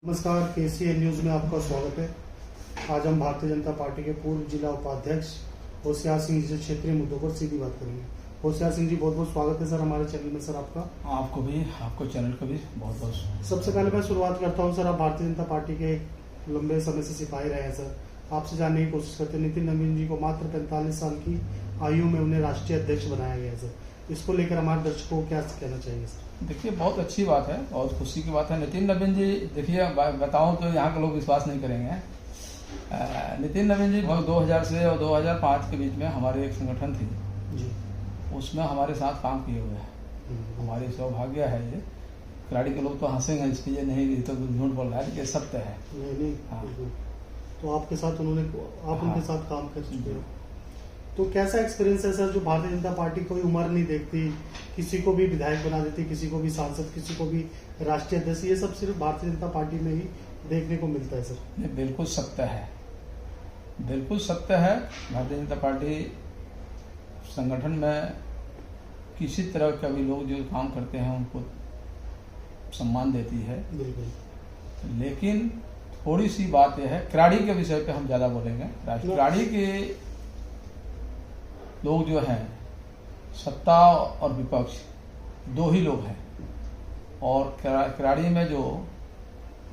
नमस्कार, KCN news में आपका स्वागत है। आज हम भारतीय जनता पार्टी के पूर्व जिला उपाध्यक्ष होशियार सिंह जी से क्षेत्रीय मुद्दों पर सीधी बात करेंगे। होशियार सिंह जी, बहुत बहुत स्वागत है सर हमारे चैनल में। सर आपका आपको भी, आपको चैनल का भी बहुत बहुत। सबसे पहले मैं शुरुआत करता हूं सर, आप भारतीय जनता पार्टी के लंबे समय से सिपाही रहे हैं सर। आपसे जानने की कोशिश करते हैं, नितिन नवीन जी को मात्र 45 साल की आयु में उन्हें राष्ट्रीय अध्यक्ष बनाया गया है सर। इसको लेकर हमारे दर्शकों को क्या कहना चाहिए सर? देखिए, बहुत अच्छी बात है, बहुत खुशी की बात है। नितिन नवीन जी, देखिए बताऊं तो यहाँ के लोग विश्वास नहीं करेंगे। नितिन नवीन जी 2000 से और 2005 के बीच में हमारे एक संगठन थी जी, उसमें हमारे साथ काम किए हुए हैं। हमारी सौभाग्य है ये। खिलाड़ी के लोग तो हंसेंगे इस पे, नहीं ये तो झूठ बोल रहा है, ये सत्य है। नहीं हाँ। तो आपके साथ आप हाँ। उनके साथ काम कर चुके हो, तो कैसा एक्सपीरियंस है सर? जो भारतीय जनता पार्टी कोई उम्र नहीं देखती, किसी को भी विधायक बना देती, किसी को भी सांसद, किसी को भी राष्ट्रीय अध्यक्ष, ये सब सिर्फ भारतीय जनता पार्टी में ही देखने को मिलता है सर। ये बिल्कुल सत्य है, बिल्कुल सत्य है। भारतीय जनता पार्टी संगठन में किसी तरह का भी लोग जो काम करते हैं उनको सम्मान देती है। बिल्कुल। लेकिन थोड़ी सी बात यह है, क्राड़ी के विषय पे हम ज्यादा बोलेंगे। क्राड़ी के लोग जो हैं, सत्ता और विपक्ष दो ही लोग हैं, और क्राड़ी में जो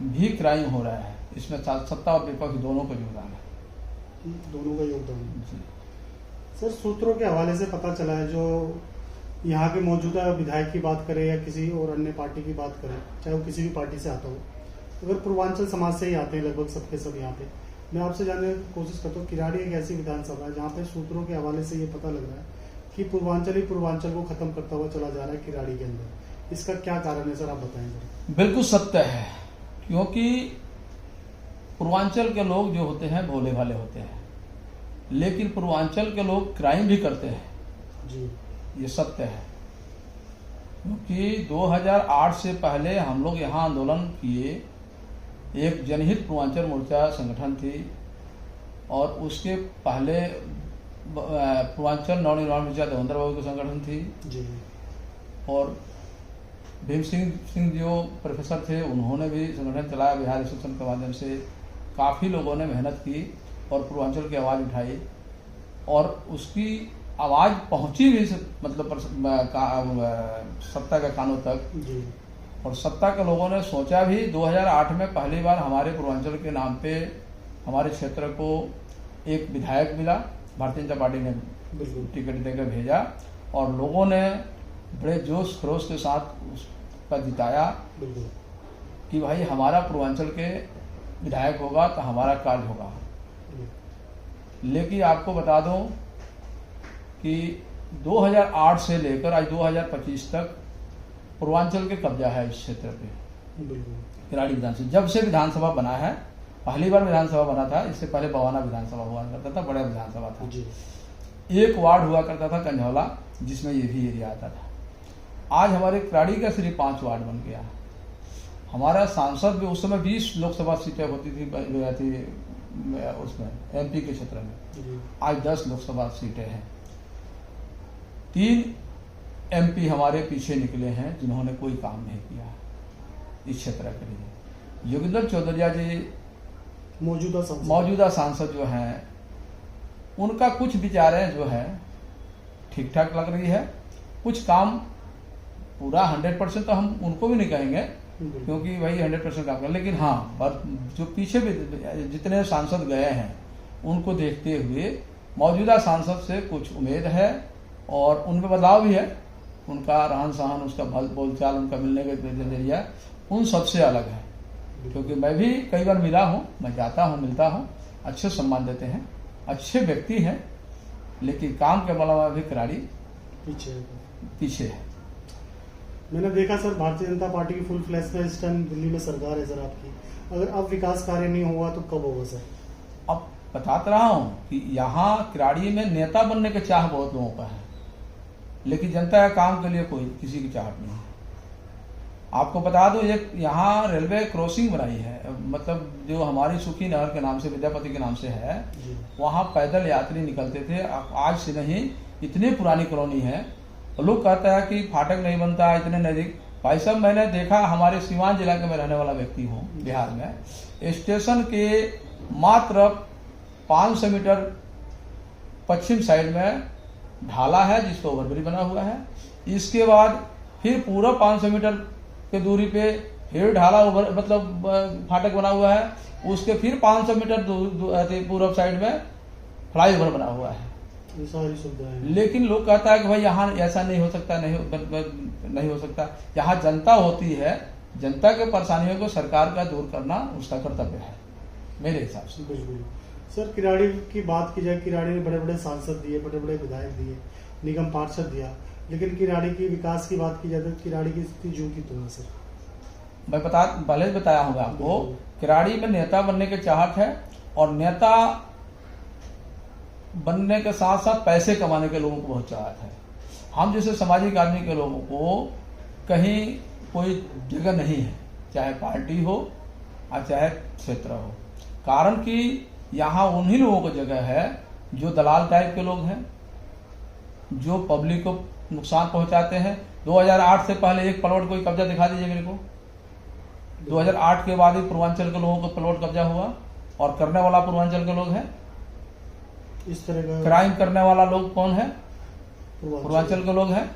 भी क्राइम हो रहा है इसमें सत्ता और विपक्ष दोनों का योगदान है। दोनों का योगदान है सर। सूत्रों के हवाले से पता चला है, जो यहाँ के मौजूदा विधायक की बात करें या किसी और अन्य पार्टी की बात करें, चाहे वो किसी भी पार्टी से आता हो, अगर पूर्वांचल समाज से ही आते हैं लगभग सबके सब यहाँ पे। मैं आपसे जानने की कोशिश करता हूँ, किराड़ी एक ऐसी विधानसभा है जहाँ पे सूत्रों के हवाले से ये पता लग रहा है कि पूर्वांचल ही पूर्वांचल को खत्म करता हुआ चला जा रहा है किराड़ी के अंदर। इसका क्या कारण है सर, आप बताएं सर। बिल्कुल सत्य है, क्योंकि पूर्वांचल के लोग जो होते हैं भोले भाले होते हैं, लेकिन पूर्वांचल के लोग क्राइम भी करते हैं जी। ये सत्य है। क्योंकि 2008 से पहले हम लोग यहाँ आंदोलन किए, एक जनहित पूर्वांचल मोर्चा संगठन थी, और उसके पहले पूर्वांचल नवनिर्माण मोर्चा देवेंद्र बाबू की संगठन थी जी। और भीम सिंह जो प्रोफेसर थे उन्होंने भी संगठन चलाया बिहार एसोसिएशन के माध्यम से। काफ़ी लोगों ने मेहनत की और पूर्वांचल की आवाज़ उठाई, और उसकी आवाज़ पहुंची भी मतलब सत्ता के कानों तक जी। और सत्ता के लोगों ने सोचा भी। 2008 में पहली बार हमारे पूर्वांचल के नाम पे हमारे क्षेत्र को एक विधायक मिला, भारतीय जनता पार्टी ने टिकट देकर भेजा, और लोगों ने बड़े जोश खरोश के साथ उसका जिताया कि भाई हमारा पूर्वांचल के विधायक होगा तो हमारा कार्य होगा। लेकिन आपको बता दूं कि 2008 से लेकर आज 2025 तक पूर्वांचल के कब्जा है इस क्षेत्र पे। किराड़ी विधानसभा जब से विधानसभा बना है, पहली बार विधानसभा बना था, इससे पहले बवाना विधानसभा हुआ करता था, बड़ा विधानसभा था जी। एक वार्ड हुआ करता था कंझौला, जिसमें ये भी एरिया आता था। आज हमारे किराड़ी का सिर्फ 5 वार्ड बन गया। हमारा सांसद भी उस समय 20 लोकसभा सीटें होती थी उसमें MP के क्षेत्र में, आज 10 लोकसभा सीटें हैं। 3 MP हमारे पीछे निकले हैं जिन्होंने कोई काम नहीं किया इस क्षेत्र के लिए। योगेंद्र चौधरी जी मौजूदा सांसद जो हैं, उनका कुछ विचारें जो है ठीक ठाक लग रही है। कुछ काम पूरा 100% तो हम उनको भी नहीं कहेंगे, क्योंकि भाई 100% काम कर, लेकिन हाँ जो पीछे भी जितने सांसद गए हैं उनको देखते हुए मौजूदा सांसद से कुछ उम्मीद है, और उनमें बदलाव भी है। उनका रहन सहन, उसका बोलचाल, उनका मिलने का नजरिया उन सबसे अलग है। क्योंकि मैं भी कई बार मिला हूँ, मैं जाता हूँ, मिलता हूँ, अच्छे सम्मान देते हैं, अच्छे व्यक्ति हैं, लेकिन काम के अलावा भी किराड़ी पीछे है। मैंने देखा सर, भारतीय जनता पार्टी की फुल फ्लैश में इस टाइम दिल्ली में सरकार है सर आपकी। अगर अब विकास कार्य नहीं हुआ तो कब होगा सर? अब बताता रहा हूँ कि यहाँ किराड़ी में नेता बनने का चाह बहुत लोगों का है, लेकिन जनता के काम के लिए कोई किसी की चाहत नहीं है। आपको बता दो, एक यहाँ रेलवे क्रॉसिंग बनाई है, मतलब जो हमारी सुखी नहर के नाम से, विद्यापति के नाम से है, वहाँ पैदल यात्री निकलते थे। आज से नहीं, इतनी पुरानी कॉलोनी है। लोग कहता है कि फाटक नहीं बनता इतने नजदीक, भाई साहब मैंने देखा, हमारे सीवान जिला के मैं रहने वाला व्यक्ति हूँ बिहार में, स्टेशन के मात्र 500 मीटर पश्चिम साइड में ढाला है जिसको ओवरब्रिज बना हुआ है। इसके बाद फिर पूरा 500 मीटर के दूरी पे फिर ढाला मतलब फाटक बना हुआ है। उसके फिर 500 मीटर पूर्व साइड में फ्लाईओवर बना हुआ है। ये सारी सुविधाएं, लेकिन लोग कहता है कि भाई यहाँ ऐसा नहीं हो सकता, नहीं हो सकता। यहाँ जनता होती है, जनता के परेशानियों को सरकार का दूर करना उसका कर्तव्य है मेरे हिसाब से। बिल्कुल सर, किराड़ी की बात की जाए, किराड़ी ने बड़े बड़े सांसद दिए, बड़े बड़े विधायक दिए, निगम पार्षद दिया, लेकिन किराड़ी की विकास की बात की जाए तो किराड़ी की स्थिति जू की तो है सर। मैं पहले ही बताया हूँ आपको, किराड़ी में नेता बनने के चाहत है, और नेता बनने के साथ साथ पैसे कमाने के लोगों को बहुत चाहत है। हम जैसे सामाजिक आदमी के लोगों को कहीं कोई जगह नहीं है, चाहे पार्टी हो और चाहे क्षेत्र हो। कारण कि यहाँ उन्हीं लोगों को जगह है जो दलाल टाइप के लोग हैं, जो पब्लिक को नुकसान पहुंचाते हैं। 2008 से पहले एक प्लॉट कोई कब्जा दिखा दीजिए मेरे को। 2008 के बाद ही पूर्वांचल के लोगों को प्लॉट कब्जा हुआ, और करने वाला पूर्वांचल के लोग हैं। इस तरह का क्राइम करने वाला लोग कौन है? पूर्वांचल के लोग हैं।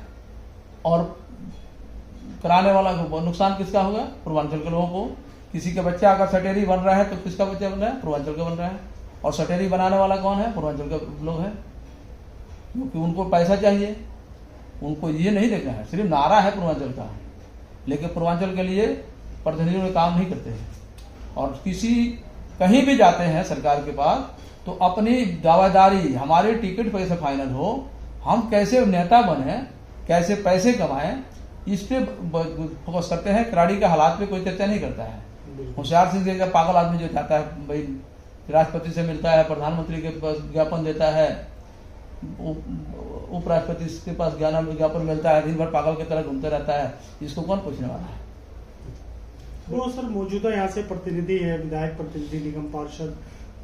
और कराने वाला नुकसान किसका होगा? पूर्वांचल के लोगों को। किसी के बच्चा अगर सटेरी बन रहा है तो किसका बच्चा बन रहा है? पूर्वांचल का बन रहा है। और सटेरी बनाने वाला कौन है? पूर्वांचल के लोग हैं, क्योंकि उनको पैसा चाहिए। उनको ये नहीं देखना है, सिर्फ नारा है पूर्वांचल का, लेकिन पूर्वांचल के लिए प्रतिनिधियों ने काम नहीं करते हैं। और किसी कहीं भी जाते हैं सरकार के पास तो अपनी दावेदारी, हमारे टिकट पैसे फाइनल हो, हम कैसे नेता बने, कैसे पैसे कमाएं, इस पे फोकस करते हैं। किराड़ी के हालात पे कोई चर्चा नहीं करता है। होशियार सिंह जैसा पागल आदमी जो जाता है, भाई राष्ट्रपति से मिलता है, प्रधानमंत्री के पास ज्ञापन देता है, उपराष्ट्रपति के पास ज्ञापन मिलता है, दिन भर पागल की तरह घूमते रहता है, इसको कौन पूछने वाला है? वो सर मौजूदा यहाँ से प्रतिनिधि है, विधायक प्रतिनिधि, निगम पार्षद,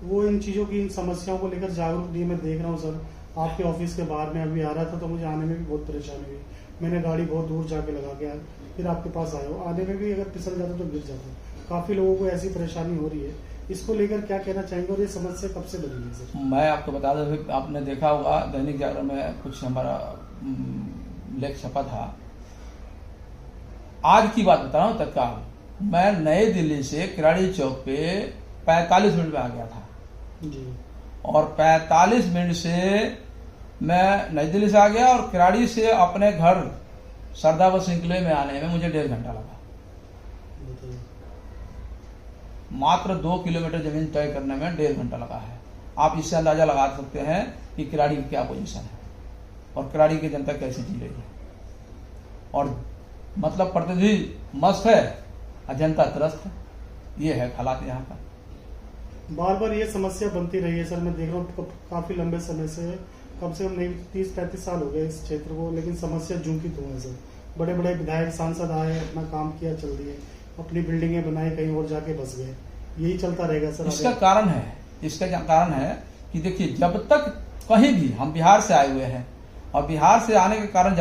वो इन चीजों की, इन समस्याओं को लेकर जागरूक नहीं। मैं देख रहा हूँ सर, आपके ऑफिस के बाहर में अभी आ रहा था तो मुझे आने में भी बहुत परेशानी हुई। मैंने गाड़ी बहुत दूर जाके लगा के फिर आपके पास आया हूँ। आने में भी अगर फिसल जाता तो गिर जाता। काफी लोगों को ऐसी परेशानी हो रही है, इसको लेकर क्या कहना चाहेंगे और ये समस्या कब से बनी है सर? मैं आपको बता दूं, आपने देखा होगा दैनिक जागरण में कुछ हमारा लेख छपा था। आज की बात बता रहा हूँ, तत्काल मैं नई दिल्ली से किराड़ी चौक पे 45 मिनट में आ गया था जी। और 45 मिनट से मैं नई दिल्ली से आ गया, और किराड़ी से अपने घर सरदार बस सिंकले में आने में मुझे 1.5 घंटा लगा। मात्र 2 किलोमीटर जमीन तय करने में 1.5 घंटा लगा है। आप इससे अंदाजा लगा सकते हैं कि किराड़ी की क्या पोजीशन है और किराड़ी की जनता कैसे जी रही है। और मतलब प्रतिनिधि मस्त है और जनता त्रस्त है। ये है हालात यहाँ का। बार बार ये समस्या बनती रही है सर। मैं देख रहा हूँ काफी लंबे समय से, कम से कम नहीं 30-35 साल हो गए इस क्षेत्र को, लेकिन समस्या जूं की तो है सर। बड़े बड़े विधायक सांसद आए, अपना काम किया, चल दिए, अपनी बिल्डिंगें बनाई, कहीं और जाके बस गए। यही चलता रहेगा सर। इसका कारण है कि देखिए, जब तक कहीं भी, हम बिहार से आए हुए हैं और बिहार से आने के कारण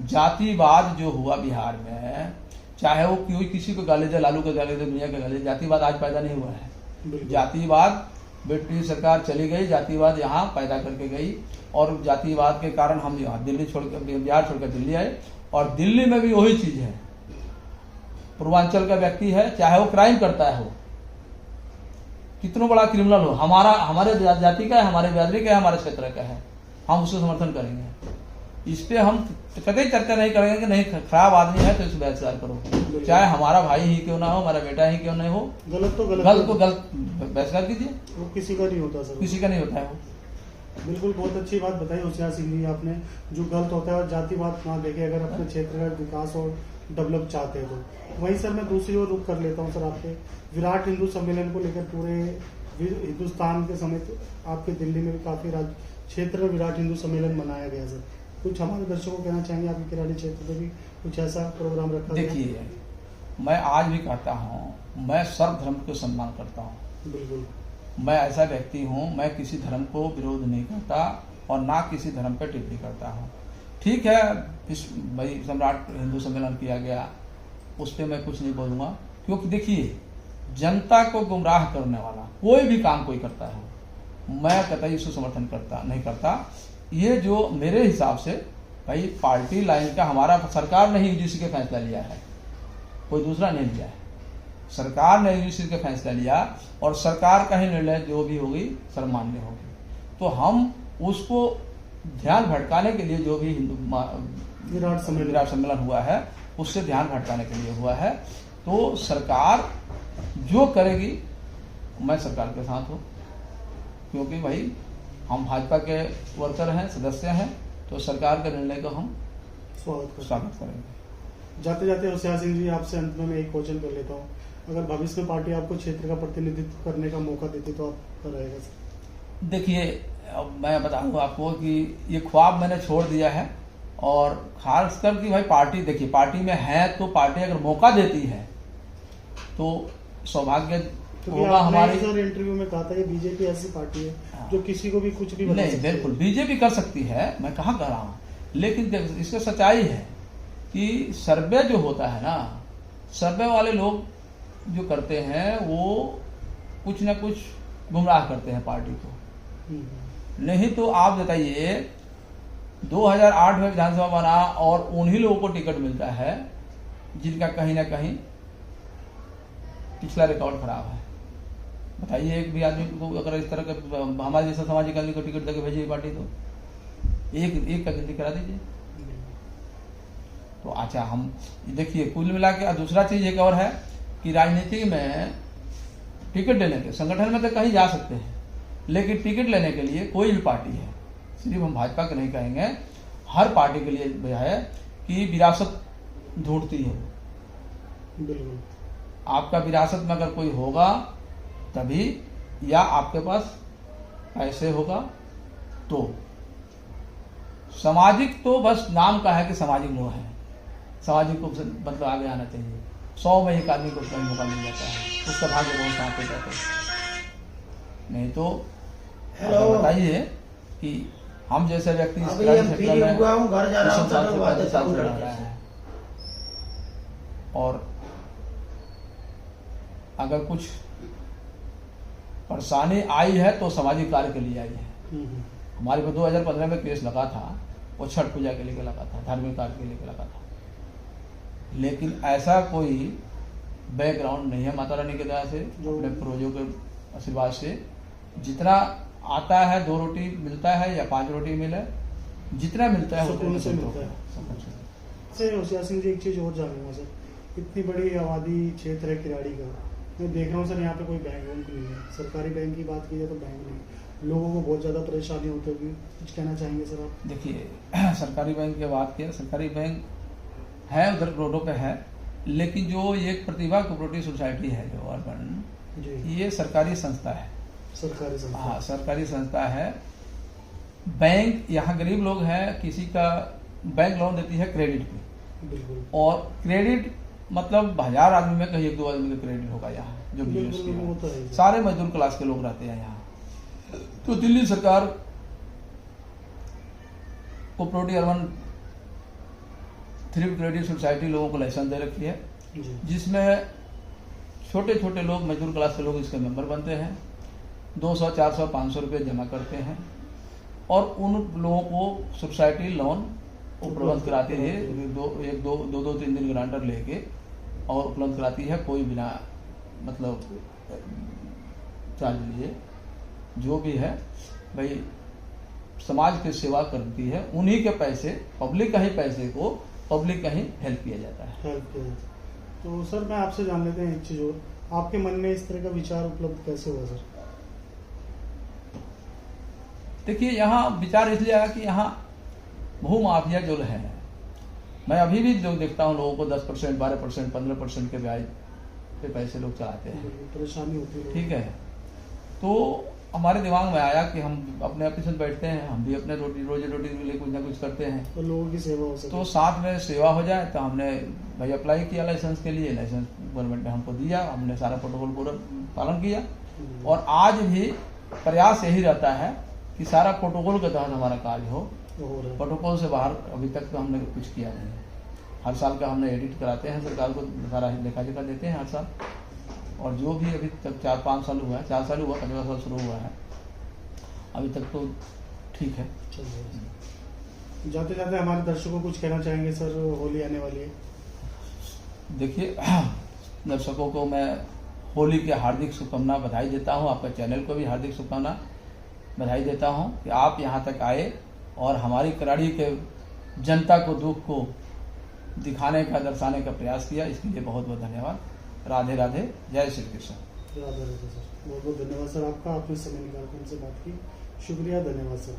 जातिवाद जो हुआ बिहार में, चाहे वो कोई किसी को गाली दे, लालू को गाली दे, मियां को गाली दे, जातिवाद आज पैदा नहीं हुआ है। जातिवाद ब्रिटिश सरकार चली गई, जातिवाद यहाँ पैदा करके गई, और जातिवाद के कारण हम यहाँ दिल्ली छोड़कर, बिहार छोड़कर दिल्ली आए। और दिल्ली में भी वही चीज है। पूर्वांचल का व्यक्ति है, चाहे वो क्राइम करता है, हो कितना बड़ा क्रिमिनल हो, हमारे जाति का है, हमारे बिरादरी का है, हमारे क्षेत्र का है, हम उसको समर्थन करेंगे। इस पे हम कभी चर्चा नहीं करेंगे कि नहीं, खराब आदमी है तो इसको बहिष्कार करो, चाहे हमारा भाई ही क्यों ना हो, हमारा बेटा ही क्यों नहीं हो, गलत तो गलत को गलत बहिष्कार कीजिए। वो किसी का नहीं होता सर, किसी का नहीं होता है वो। बिल्कुल, बहुत अच्छी बात बताई होशियार सिंह जी आपने। जो गलत होता है और जातिवाद ना देखे, अगर अपने क्षेत्र का विकास और डेवलप चाहते हैं तो। वहीं सर मैं दूसरी ओर रुख कर लेता हूँ सर, आपके विराट हिंदू सम्मेलन को लेकर पूरे हिंदुस्तान के समेत आपके दिल्ली में भी काफी क्षेत्र में विराट हिंदू सम्मेलन मनाया गया सर। कुछ हमारे दर्शकों को कहना चाहेंगे, आपके किराड़ी क्षेत्र में भी कुछ ऐसा प्रोग्राम रखा गया? देखिए, मैं आज भी कहता हूँ, मैं सर्व धर्म को सम्मान करता हूँ। बिल्कुल, मैं ऐसा व्यक्ति हूँ, मैं किसी धर्म को विरोध नहीं करता और ना किसी धर्म पर टिप्पणी करता हूँ। ठीक है, इस भाई सम्राट हिंदू सम्मेलन किया गया, उस पर मैं कुछ नहीं बोलूँगा, क्योंकि देखिए जनता को गुमराह करने वाला कोई भी काम कोई करता है, मैं कतई इसको समर्थन नहीं करता। ये जो मेरे हिसाब से भाई पार्टी लाइन का, हमारा सरकार ने यूजीसी के फैसला लिया है, कोई दूसरा नहीं लिया है, सरकार ने यूजीसी का फैसला लिया और सरकार का ही निर्णय जो भी होगी सर्वमान्य होगी। तो हम उसको ध्यान भटकाने के लिए, जो भी हिंदू विराट सम्मेलन हुआ है उससे ध्यान भटकाने के लिए हुआ है, तो सरकार जो करेगी मैं सरकार के साथ हूँ, क्योंकि भाई हम भाजपा के वर्कर हैं, सदस्य हैं, तो सरकार के निर्णय को हम स्वागत करेंगे। जाते जाते होशियार सिंह जी, आपसे अंत में मैं एक क्वेश्चन कर लेता हूँ, अगर भविष्य में पार्टी आपको क्षेत्र का प्रतिनिधित्व करने का मौका देती तो आप रहेगा सर? देखिए, अब मैं बता दूं आपको कि ये ख्वाब मैंने छोड़ दिया है, और खासकर कि भाई पार्टी, देखिए पार्टी में है तो पार्टी अगर मौका देती है तो सौभाग्य होगा हमारे। सर इंटरव्यू में कहा था कि बीजेपी ऐसी पार्टी है जो किसी को भी कुछ भी बता नहीं, बिल्कुल बीजेपी कर सकती है, मैं कहाँ कह रहा हूँ, लेकिन इसका सच्चाई है कि सर्वे जो होता है ना, सर्वे वाले लोग जो करते हैं वो कुछ ना कुछ गुमराह करते हैं पार्टी को। नहीं तो आप बताइए 2008 में विधानसभा बना और उन्हीं लोगों को टिकट मिलता है जिनका कहीं ना कहीं पिछला रिकॉर्ड खराब है। बताइए एक भी आदमी को अगर इस तरह का हमारे जैसा सामाजिक आदमी को टिकट देकर भेजिए पार्टी, तो एक का गिनती करा दीजिए। तो अच्छा, हम देखिए कुल मिला के दूसरा चीज एक और है कि राजनीति में टिकट लेने के, संगठन में तो कहीं जा सकते हैं, लेकिन टिकट लेने के लिए कोई भी पार्टी है, सिर्फ हम भाजपा के नहीं कहेंगे, हर पार्टी के लिए है कि विरासत ढूंढती है। बिल्कुल, आपका विरासत में अगर कोई होगा तभी, या आपके पास पैसे होगा तो। सामाजिक तो बस नाम का है कि सामाजिक लोग हैं, सामाजिक को मतलब आगे आना चाहिए। 100 में एक आदमी को कहीं मौका मिल जाता है, उसका भाग्य बहुत साफ हो जाता है। नहीं तो बताइए कि हम जैसे व्यक्ति इस सेक्टर में और अगर कुछ परेशानी आई है तो सामाजिक कार्य के लिए आई है। हमारे को 2015 में केस लगा था, वो छठ पूजा के लिए लगा था, धार्मिक कार्य के लिए लगा था, लेकिन ऐसा कोई बैकग्राउंड नहीं है माता रानी के दया से, अपने पूर्वजों के आशीर्वाद से। जितना आता है 2 रोटी मिलता है या 5 रोटी मिले, जितना मिलता है उतना से मिलता है। सर होशियार सिंह जी, एक चीज और जानूंगा सर, इतनी बड़ी आबादी क्षेत्र है किराड़ी का, मैं देख रहा हूँ सर यहाँ पे कोई बैंक नहीं है, सरकारी बैंक की बात की जाए तो बैंक नहीं, लोगों को बहुत ज़्यादा परेशानी होती होगी, कुछ कहना चाहेंगे सर आप? देखिए, सरकारी बैंक की बात की, सरकारी बैंक है उधर रोडों पे है, लेकिन जो एक प्रतिभा कोऑपरेटिव सोसाइटी है जो अर्बन, ये सरकारी संस्था है। सरकारी संस्था? हाँ, सरकारी संस्था है। बैंक यहाँ गरीब लोग हैं, किसी का बैंक लोन देती है क्रेडिट पे। बिल्कुल। और क्रेडिट मतलब 1000 आदमी में कहीं 1-2 आदमी का क्रेडिट होगा यहाँ, जो बिजनेस किया, सारे मजदूर क्लास के लोग रहते हैं यहाँ। तो दिल्ली सरकार cooperative urban thrift credit society लोगों को लाइसेंस दे रखी है, जिसमें छोटे छोटे लोग, मजदूर क्लास के लोग इसके मेंबर बनते हैं, 200, 400, 500 रुपये जमा करते हैं, और उन लोगों को सोसाइटी लोन उपलब्ध कराती है, 2-3 दिन ग्रांटर लेके और उपलब्ध कराती है, कोई बिना मतलब चार्ज लिए। जो भी है भाई समाज की सेवा करती है, उन्हीं के पैसे, पब्लिक का ही पैसे को पब्लिक का ही हेल्प किया जाता है। तो सर मैं आपसे जान लेते हैं एक चीज और, आपके मन में इस तरह का विचार उपलब्ध कैसे हुआ सर? देखिए, यहाँ विचार इसलिए आया कि यहाँ भू माफिया जो है, मैं अभी भी जो देखता हूँ लोगों को 10%, 12%, 15% के ब्याज पे पैसे लोग चलाते हैं, परेशानी होती है। ठीक है, तो हमारे दिमाग में आया कि हम अपने ऑफिस में बैठते हैं, हम भी अपने रोजी रोटी के लिए कुछ ना कुछ करते हैं, तो लोगों की सेवा हो सके, तो साथ में सेवा हो जाए। तो हमने भाई अप्लाई किया लाइसेंस के लिए, लाइसेंस गवर्नमेंट ने हमको दिया, हमने सारा प्रोटोकॉल पूरा पालन किया, और आज भी प्रयास यही रहता है कि सारा प्रोटोकॉल के तहत हमारा कार्य हो, वो हो रहा है। प्रोटोकॉल से बाहर अभी तक तो हमने कुछ किया नहीं है। हर साल का हमने एडिट कराते हैं, सरकार को सारा लेखा जोखा देते हैं हर साल, और जो भी अभी तक 4-5 साल हुआ है, 4 साल हुआ, 5वां साल शुरू हुआ है, अभी तक तो ठीक है। चल रहा है। जाते जाते हमारे दर्शकों को कुछ कहना चाहेंगे सर, होली आने वाली है। देखिए, दर्शकों को मैं होली की हार्दिक शुभकामना बधाई देता हूँ, आपका चैनल को भी हार्दिक शुभकामना बधाई देता हूँ कि आप यहाँ तक आए और हमारी कराड़ी के जनता को दुख को दिखाने का, दर्शाने का प्रयास किया, इसके लिए बहुत बहुत धन्यवाद। राधे राधे, जय श्री कृष्ण। राधे राधे सर, बहुत बहुत धन्यवाद सर आपका, आपने समय निकाल कर हमसे बात की, शुक्रिया, धन्यवाद सर।